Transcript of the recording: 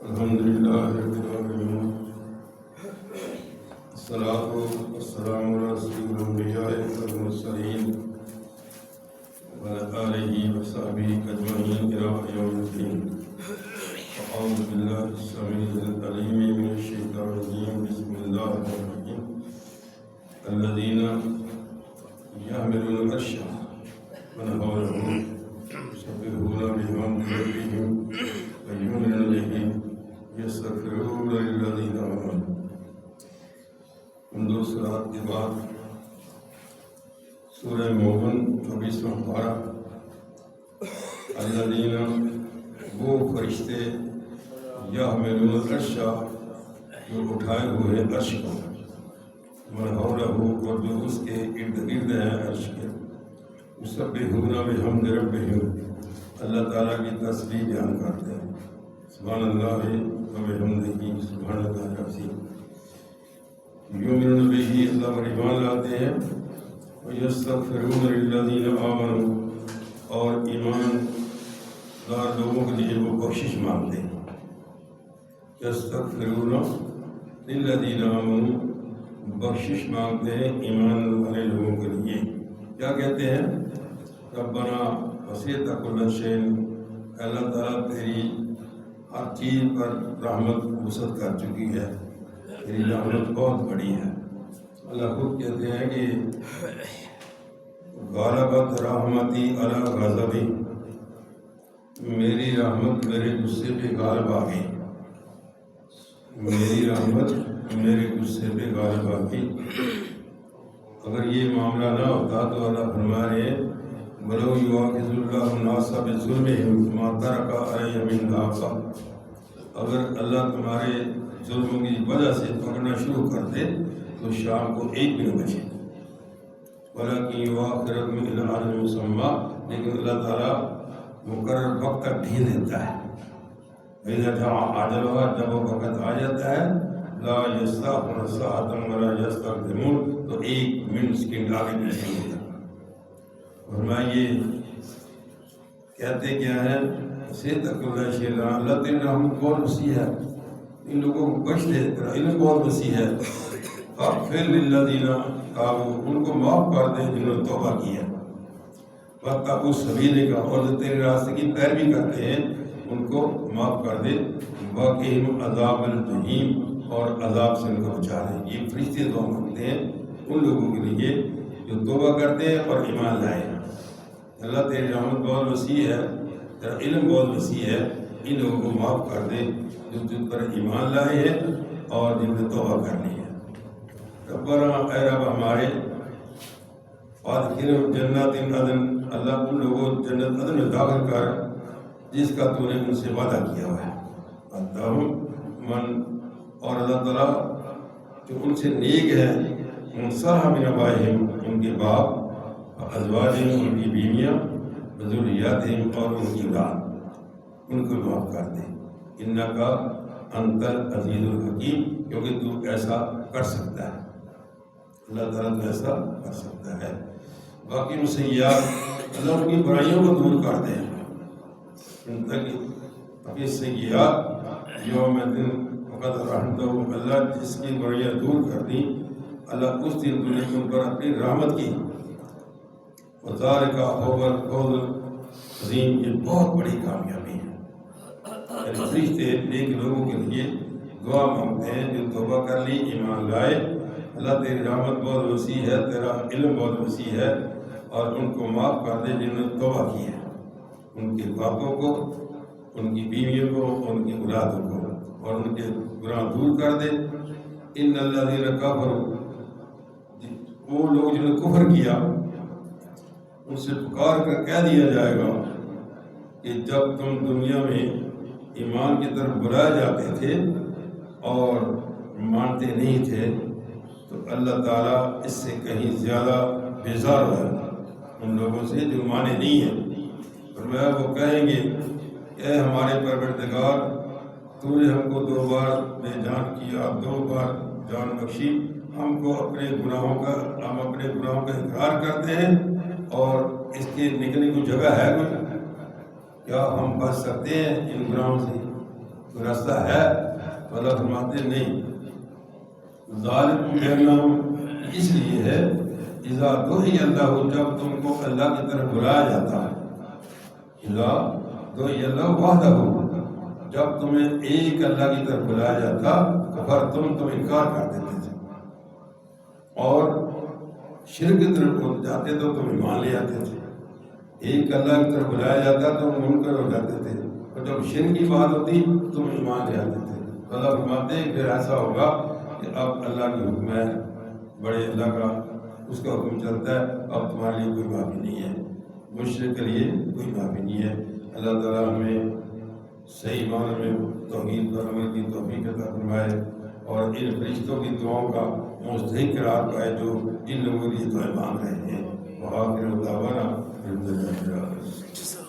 الحمد لله رب العالمين الصلاة والسلام على رسول الأنبياء والمرسلين وعلى آله وصحبه أجمعين إلى يوم الدين. أعوذ بالله السميع العليم من الشيطان الرجيم. بسم الله الرحمن الرحيم. الذين يحملون العرش ومن حوله يسبحون بحمد ربهم ويؤمنون به یستغفرون للذین آمنوا. دو سورات کے بعد سورہ مومن 24واں پارہ. الذین وہ فرشتے یحملون العرش جو اٹھائے ہوئے عرش کو، من حولہ اور جو اس کے ارد گرد ہیں عرش کے، یسبحون بحمد ربہم اللہ تعالیٰ کی تسبیح بیان کرتے ہیں. سبحان اللہ وبحمدہ سبحان اللہ العظیم. یؤمنون بہ اللہ پر ایمان لاتے ہیں. ویستغفرون للذین آمنوا اور ایمان دار لوگوں کے لیے وہ بخشش مانگتے ہیں. یستغفرون للذین آمنوا بخشش مانگتے ہیں ایمان والے لوگوں کے لیے. کیا کہتے ہیں؟ ربنا وسعت کل شیء، اللہ تعالیٰ تیری ہر چیز پر رحمت وسعت کر چکی ہے، تیری رحمت بہت بڑی ہے. اللہ خود کہتے ہیں کہ غالبت رحمتی علی غضبی، میری رحمت میرے غصے پہ غالب آ گئی، میری رحمت میرے غصے پہ غالب آ گئی. اگر یہ معاملہ نہ ہوتا تو اللہ فرما رہے ہیں وَلَوْ يُؤَاخِذُ اللَّهُ النَّاسَ بِظُلْمِهِمْ مَا تَرَكَ عَلَيْهَا مِنْ دَابَّةٍ، اگر اللہ تمہارے ظلموں کی وجہ سے پکڑنا شروع کر دے تو شام کو ایک بھی نہ بچے. وَلَكِنْ يُؤَخِّرُكُمْ إِلَىٰ أَجَلٍ مُّسَمًّى، لیکن اللہ تعالیٰ مقرر وقت تک ڈھیل دیتا ہے. وَإِذَا جَاءَ أَجَلُهَا، جب وہ وقت آ جاتا ہے لَا يَسْتَأْخِرُونَ سَاعَةً وَلَا يَسْتَقْدِمُونَ، تو ایک منٹ سیکنڈ آگے پیچھے نہیں ہوتا. فرمائیے کہتے کیا ہے؟ سے تک اللہ تیری رحمت بہت وسیع ہے، ان لوگوں کو بخش دے، تیرا علم بہت وسیع ہے. فاغفر للذین تابوا، ان کو معاف کر دے جنہوں نے توبہ کی ہے. واتقوا سبیلک، اور جو تیرے راستے کی پیروی کرتے ہیں ان کو معاف کر دے. وقہم عذاب الجحیم، اور عذاب سے ان کو بچا دے. یہ فرشتے دعا مانگتے ہیں ان لوگوں کے لیے جو توبہ کرتے ہیں اور ایمان لائے. اللہ تیری رحمت بہت وسیع ہے، تیرا علم بہت وسیع ہے، ان لوگوں کو معاف کر دے جو تجھ پر ایمان لائے ہیں اور جن نے توبہ کرنی ہے. ربنا، اے رب ہمارے، وادخلہم جنات عدن، اللہ ان لوگوں جنت عدن میں داخل کر جس کا تو نے ان سے وعدہ کیا ہوا ہے. اللہم من، اور اللہ تعالیٰ جو ان سے نیک ہے، منصرح من ابائہم، ان کے باپ، ازواجہم، ان کی بیویاں، ذریاتہم، اور ان کی اولاد، ان کو معاف کر دے. انکا انت العزیز الحکیم، کیونکہ تو ایسا کر سکتا ہے. اللہ تعالیٰ تو ایسا کر سکتا ہے. باقی مسیحات، اللہ ان کی برائیوں کو دور کر دے. ان تک یہ سیئات یوم دن فقط رحمتہ، اللہ جس کی برائیاں دور کر دیں اللہ اس دن تو نے ان پر اپنی رحمت کی. وذالک هو الفوز العظیم، یہ بہت بڑی کامیابی ہے. فرشتے نیک لوگوں کے لیے دعا مانگتے ہیں جو توبہ کر لی، ایمان لائے. اللہ تیری رحمت بہت وسیع ہے، تیرا علم بہت وسیع ہے، اور ان کو معاف کر دے جنہوں نے توبہ کی ہے، ان کے باپوں کو، ان کی بیویوں کو، ان کی اولادوں کو، اور ان کے گناہ دور کر دے. ان الذین کفروا، وہ لوگ جنہوں نے کفر کیا ان سے پکار کر کہہ دیا جائے گا کہ جب تم دنیا میں ایمان کی طرف بلائے جاتے تھے اور مانتے نہیں تھے تو اللہ تعالیٰ اس سے کہیں زیادہ بیزار ہے ان لوگوں سے جو مانے نہیں ہیں. فرمایا وہ کہیں گے کہ اے ہمارے پروردگار، تو نے ہم کو 2 بار بے جان کیا، 2 بار جان بخشی، ہم کو اپنے گناہوں کا، ہم اپنے گناہوں کا اقرار کرتے ہیں اور اس کے نکلنے کی جگہ ہے کوئی؟ کیا ہم بچ سکتے ہیں ان گناہوں سے؟ کوئی راستہ ہے؟ تو اللہ فرماتے ہیں نہیں، ذالکم بأنہم، اس لیے ہے اذا دعی اللہ، جب تم کو اللہ کی طرف بلایا جاتا ہے، اذا دعی اللہ وحدہ، جب تمہیں ایک اللہ کی طرف بلایا جاتا تو تم انکار کر دیتے تھے، اور شرک کی طرف جاتے تو تم ایمان لے آتے تھے۔ ایک اللہ کی طرف بلایا جاتا تو منکر ہو جاتے تھے، اور جب شرک کی بات ہوتی تم ایمان لے آتے تھے۔ اللہ فرماتے ہیں پھر ایسا ہوگا کہ اب اللہ کی حکم ہے، بڑے اللہ کا اس کا حکم چلتا ہے، اب تمہارے لیے کوئی معافی نہیں ہے، مشرک کے لیے کوئی معافی نہیں ہے۔ اللہ تعالیٰ ہمیں صحیح معنی میں توحید پر عمل کی توفیق عطا فرمائے، اور ان فرشتوں کی دعاؤں کا مستحق قرار پائے جو جن لوگوں کے لیے دعائیں مانگ رہے ہیں۔ وآخر دعوانا الحمد للہ۔